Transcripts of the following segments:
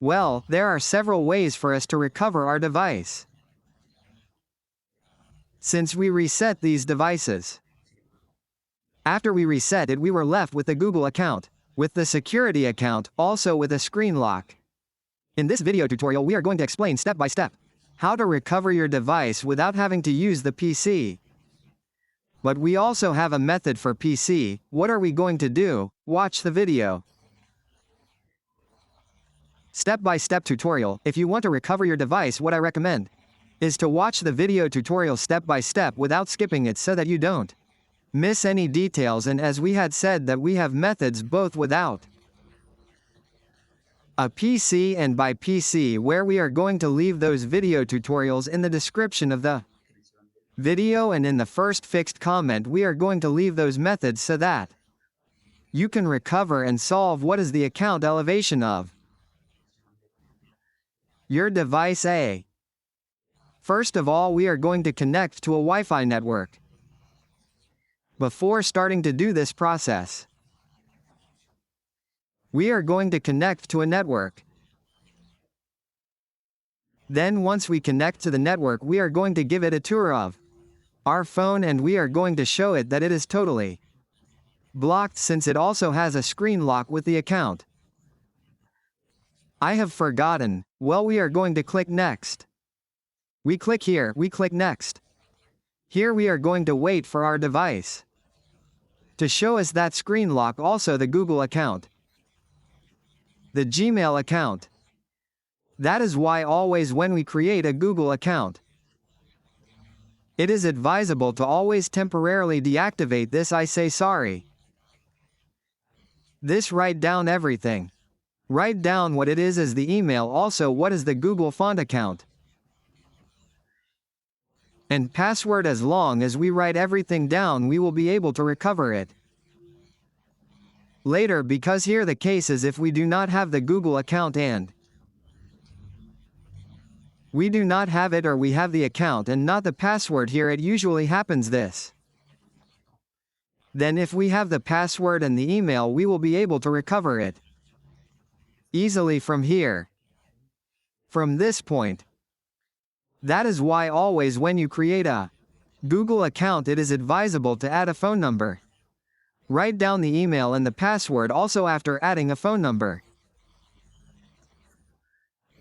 Well, there are several ways for us to recover our device. Since we reset these devices. After we reset it, we were left with the Google account, with the security account, also with a screen lock. In this video tutorial, we are going to explain step by step how to recover your device without having to use the PC. But we also have a method for PC. What are we going to do? Watch the video. Step-by-step tutorial. If you want to recover your device, what I recommend is to watch the video tutorial step by step without skipping it so that you don't miss any details, and as we had said that we have methods both without a PC and by PC, where we are going to leave those video tutorials in the description of the video, and in the first fixed comment we are going to leave those methods so that you can recover and solve what is the account elevation of your device. First of all, we are going to connect to a Wi-Fi network. Before starting to do this process, we are going to connect to a network. Then once we connect to the network, we are going to give it a tour of our phone, and we are going to show it that it is totally blocked since it also has a screen lock with the account. I have forgotten. Well, we are going to click next. We click here, we click next. Here we are going to wait for our device to show us that screen lock, also the Google account, the Gmail account. That is why always when we create a Google account, it is advisable to always temporarily deactivate this. I say sorry. This, write down everything. Write down what it is as the email, also what is the Google font account, and password. As long as we write everything down, we will be able to recover it later, because here the case is if we do not have the Google account and we do not have it, or we have the account and not the password, here it usually happens this. Then if we have the password and the email, we will be able to recover it easily from here, from this point. That is why always when you create a Google account, it is advisable to add a phone number. Write down the email and the password also after adding a phone number.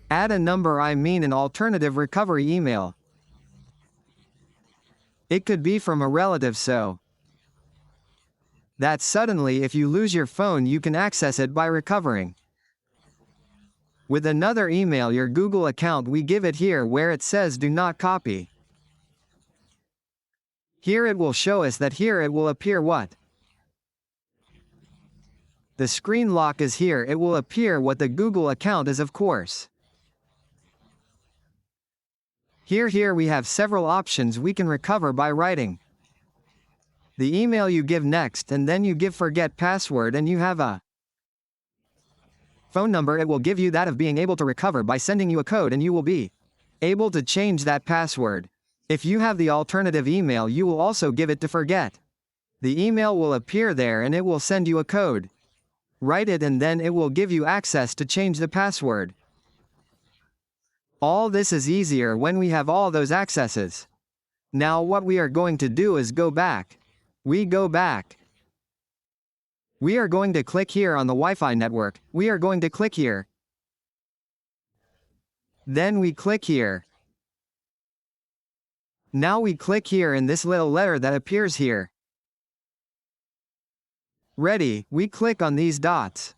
Add a number, I mean an alternative recovery email. It could be from a relative, so that suddenly if you lose your phone you can access it by recovering with another email your Google account. We give it here where it says do not copy. Here it will show us that here it will appear what the screen lock is. Here it will appear what the Google account is, of course. Here we have several options we can recover by writing the email you give next, and then you give forget password, and you have a phone number. It will give you that of being able to recover by sending you a code, and you will be able to change that password. If you have the alternative email, you will also give it to forget. The email will appear there and it will send you a code. Write it and then it will give you access to change the password. All this is easier when we have all those accesses. Now what we are going to do is go back. We go back. We are going to click here on the Wi-Fi network. We are going to click here. Then we click here. Now we click here in this little letter that appears here. Ready, we click on these dots.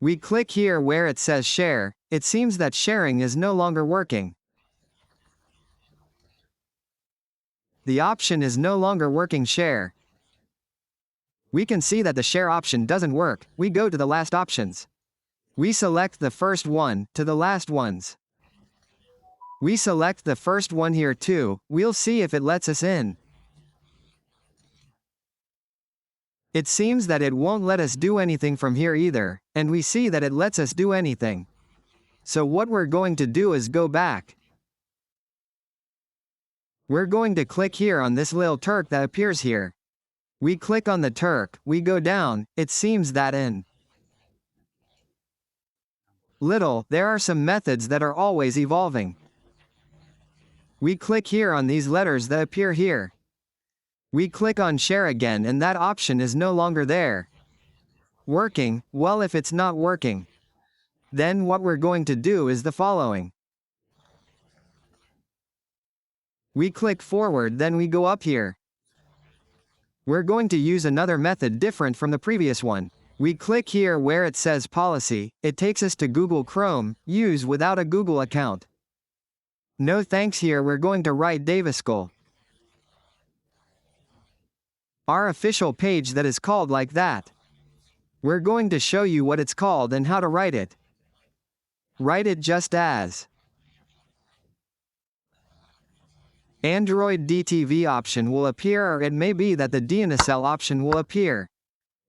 We click here where it says share. It seems that sharing is no longer working. The option is no longer working, share. We can see that the share option doesn't work. We go to the last options. We select the first one to the last ones. We select the first one here too. We'll see if it lets us in. It seems that it won't let us do anything from here either, and we see that it lets us do anything. So what we're going to do is go back. We're going to click here on this little Turk that appears here. We click on the Turk, we go down. It seems that in little, there are some methods that are always evolving. We click here on these letters that appear here. We click on share again and that option is no longer there. Working, well if it's not working, then what we're going to do is the following. We click forward, then we go up here. We're going to use another method different from the previous one. We click here where it says policy, it takes us to Google Chrome, use without a Google account. No thanks, here we're going to write Davischool. Our official page that is called like that. We're going to show you what it's called and how to write it. Write it just as Android DTV option will appear, or it may be that the DNSL option will appear.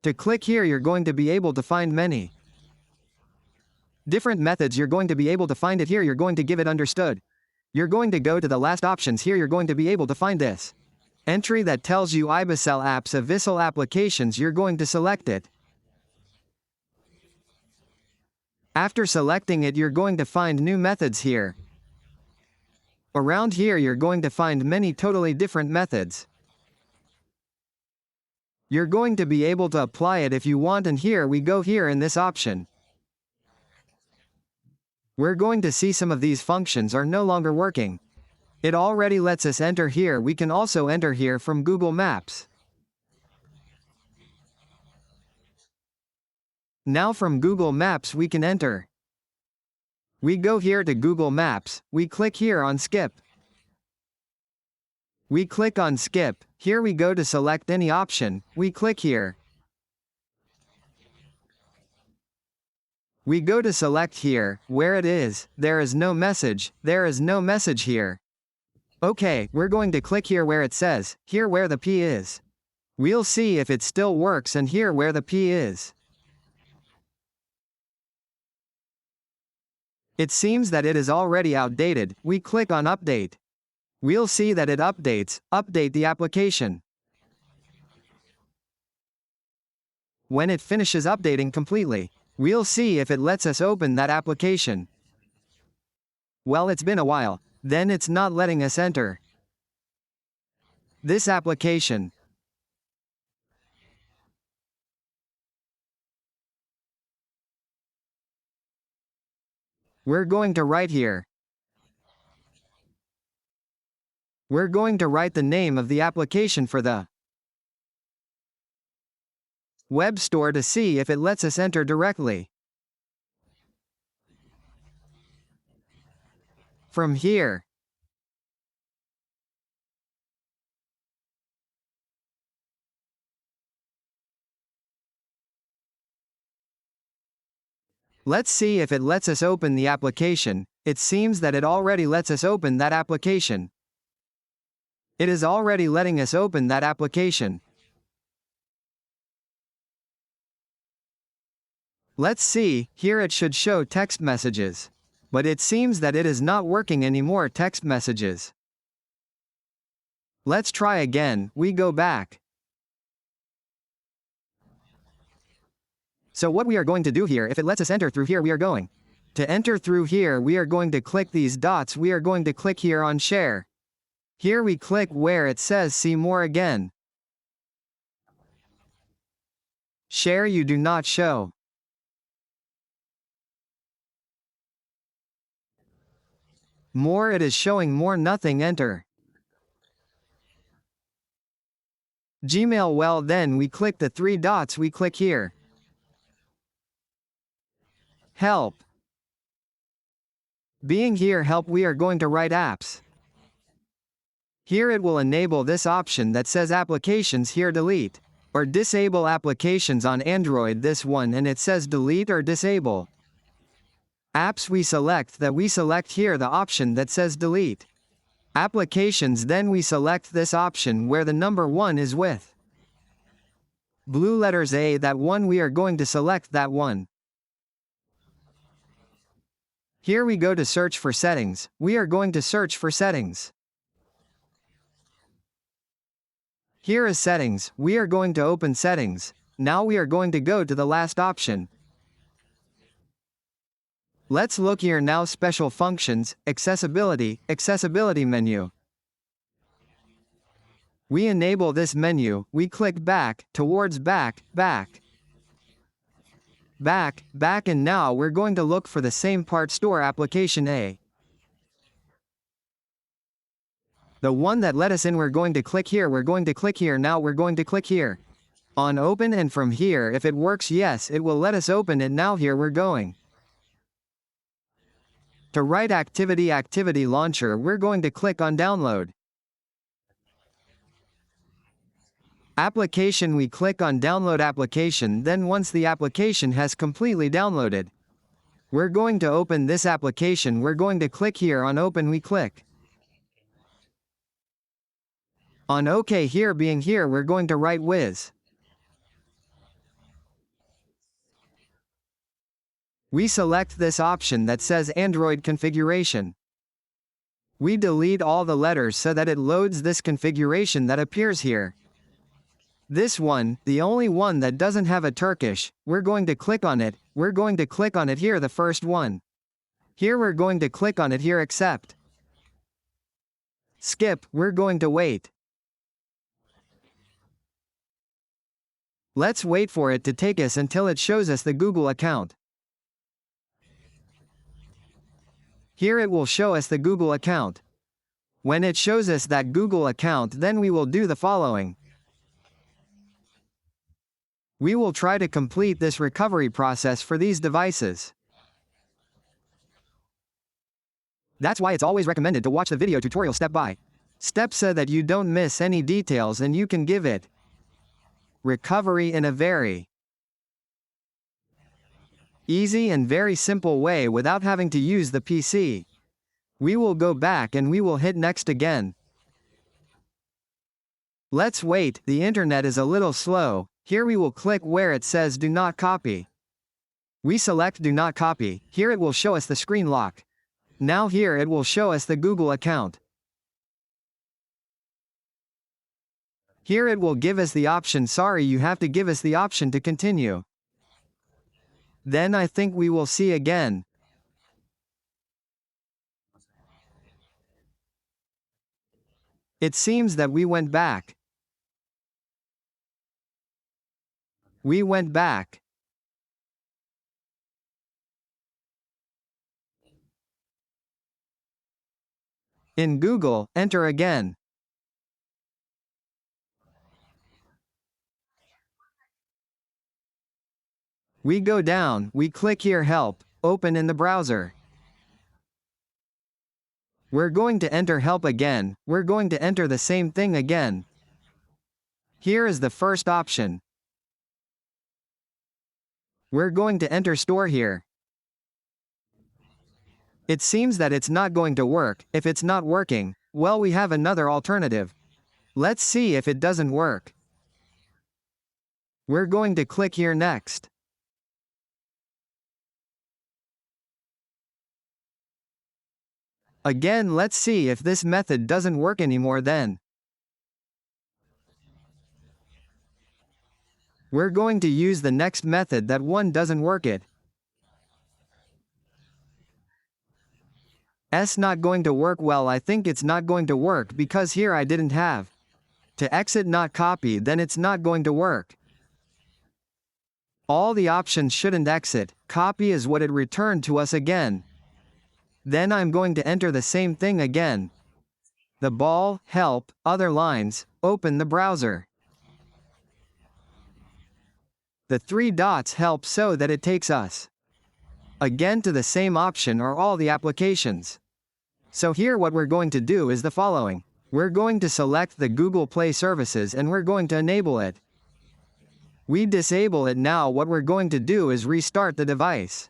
To click here you're going to be able to find many different methods. You're going to be able to find it here, you're going to give it understood. You're going to go to the last options here, you're going to be able to find this entry that tells you IBSL apps, Avisal applications, you're going to select it. After selecting it you're going to find new methods here. Around here you're going to find many totally different methods. You're going to be able to apply it if you want, and here we go here in this option. We're going to see some of these functions are no longer working. It already lets us enter here, we can also enter here from Google Maps. Now from Google Maps we can enter. We go here to Google Maps, we click here on skip. We click on skip, here we go to select any option, we click here. We go to select here, where it is, there is no message here. Okay, we're going to click here where it says, here where the P is. We'll see if it still works, and here where the P is. It seems that it is already outdated, we click on update. We'll see that it updates, update the application. When it finishes updating completely, we'll see if it lets us open that application. Well, it's been a while, then it's not letting us enter this application. We're going to write here. We're going to write the name of the application for the web store to see if it lets us enter directly. From here, let's see if it lets us open the application. It seems that it already lets us open that application. It is already letting us open that application. Let's see, here it should show text messages. But it seems that it is not working anymore, text messages. Let's try again, we go back. So what we are going to do here, if it lets us enter through here, we are going to enter through here, we are going to click these dots, we are going to click here on share. Here we click where it says see more again. Share you do not show. More, it is showing more, nothing, enter. Gmail, well then we click the three dots, we click here. Help. Being here help, we are going to write apps. Here it will enable this option that says applications, here delete. Or disable applications on Android, this one, and it says delete or disable. Apps we select that, we select here the option that says delete. Applications, then we select this option where the number 1 is with blue letters A, that one, we are going to select that one. Here we go to search for settings, we are going to search for settings. Here is settings, we are going to open settings. Now we are going to go to the last option. Let's look here now. Special functions, accessibility menu. We enable this menu, we click back, towards back, and now we're going to look for the same part store application A. The one that let us in. We're going to click here, now we're going to click here. On open, and from here if it works, yes, it will let us open it. Now here we're going to write activity launcher. We're going to click on download. Application, we click on download application. Then once the application has completely downloaded, we're going to open this application. We're going to click here on open, we click on OK. Here being here, we're going to write Wiz. We select this option that says Android configuration. We delete all the letters so that it loads this configuration that appears here. This one, the only one that doesn't have a Turkish, we're going to click on it. We're going to click on it here, the first one. Here we're going to click on it here, accept. Skip, we're going to wait. Let's wait for it to take us until it shows us the Google account. Here it will show us the Google account. When it shows us that Google account, then we will do the following. We will try to complete this recovery process for these devices. That's why it's always recommended to watch the video tutorial step by step so that you don't miss any details and you can give it recovery in a very easy and very simple way without having to use the PC. We will go back and we will hit next again. Let's wait, the internet is a little slow. Here we will click where it says do not copy. We select do not copy. Here it will show us the screen lock. Now here it will show us the Google account. Here it will give us the option, sorry, you have to give us the option to continue. Then I think we will see again. It seems that we went back. We went back. In Google, enter again. We go down, we click here help, open in the browser. We're going to enter help again, we're going to enter the same thing again. Here is the first option. We're going to enter store here. It seems that it's not going to work. If it's not working, well, we have another alternative. Let's see if it doesn't work. We're going to click here next. Again, let's see if this method doesn't work anymore then. We're going to use the next method. That one doesn't work it. S not going to work. Well, I think it's not going to work because here I didn't have to exit not copy, then it's not going to work. All the options shouldn't exit, copy is what it returned to us again. Then I'm going to enter the same thing again. The ball, help, other lines, open the browser. The three dots help so that it takes us again to the same option or all the applications. So here what we're going to do is the following. We're going to select the Google Play services and we're going to enable it. We disable it. Now what we're going to do is restart the device.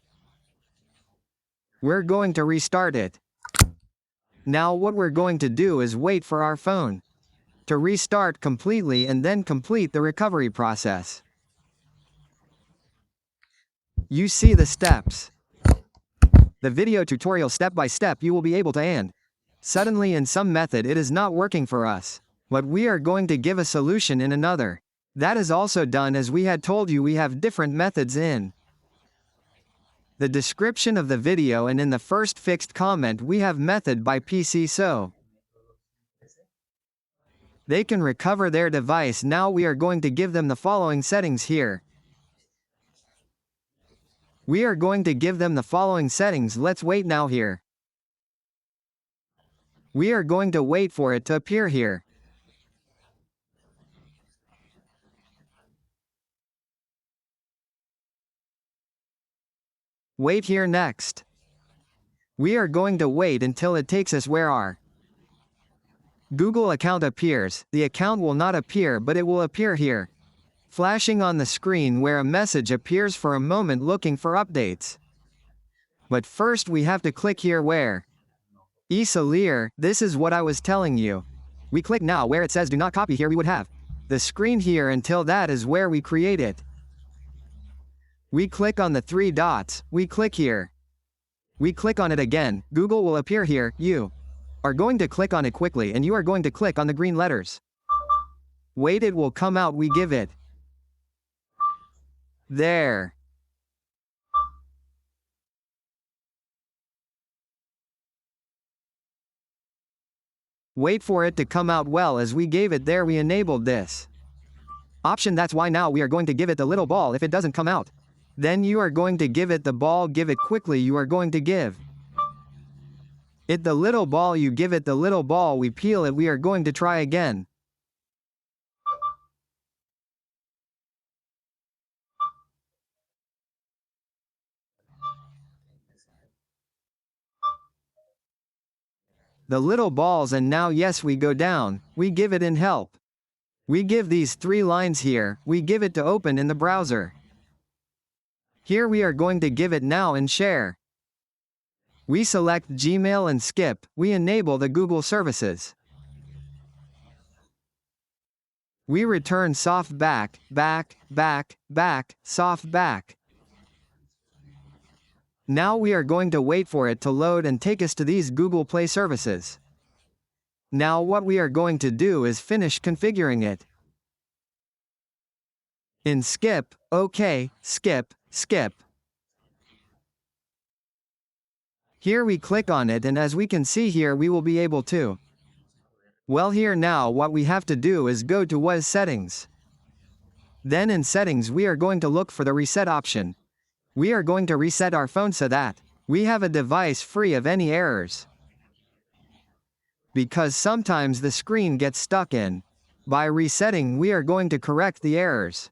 We're going to restart it. Now what we're going to do is wait for our phone to restart completely and then complete the recovery process. You see the steps. The video tutorial step by step you will be able to and suddenly in some method it is not working for us. But we are going to give a solution in another. That is also done as we had told you we have different methods in the description of the video, and in the first fixed comment we have method by PC so they can recover their device. Now we are going to give them the following settings here. We are going to give them the following settings. Let's wait now here. We are going to wait for it to appear here. Wait here next. We are going to wait until it takes us where our Google account appears. The account will not appear, but it will appear here, flashing on the screen where a message appears for a moment looking for updates. But first we have to click here where Isalier, this is what I was telling you. We click now where it says do not copy. Here we would have the screen here until that is where we create it. We click on the 3 dots, we click here. We click on it again, Google will appear here. You are going to click on it quickly and you are going to click on the green letters. Wait, it will come out. We give it there. Wait for it to come out. Well, as we gave it there, we enabled this option. That's why now we are going to give it the little ball. If it doesn't come out, then you are going to give it the ball. Give it quickly. You are going to give it the little ball. You give it the little ball. We peel it. We are going to try again. The little balls, and now yes, we go down, we give it in help. We give these 3 lines here, we give it to open in the browser. Here we are going to give it now in share. We select Gmail and skip, we enable the Google services. We return soft back, soft back. Now we are going to wait for it to load and take us to these Google Play services. Now what we are going to do is finish configuring it. In skip, OK, skip. Here we click on it, and as we can see here we will be able to. Well, here now what we have to do is go to WAS settings. Then in settings we are going to look for the reset option. We are going to reset our phone so that we have a device free of any errors. Because sometimes the screen gets stuck in. By resetting we are going to correct the errors.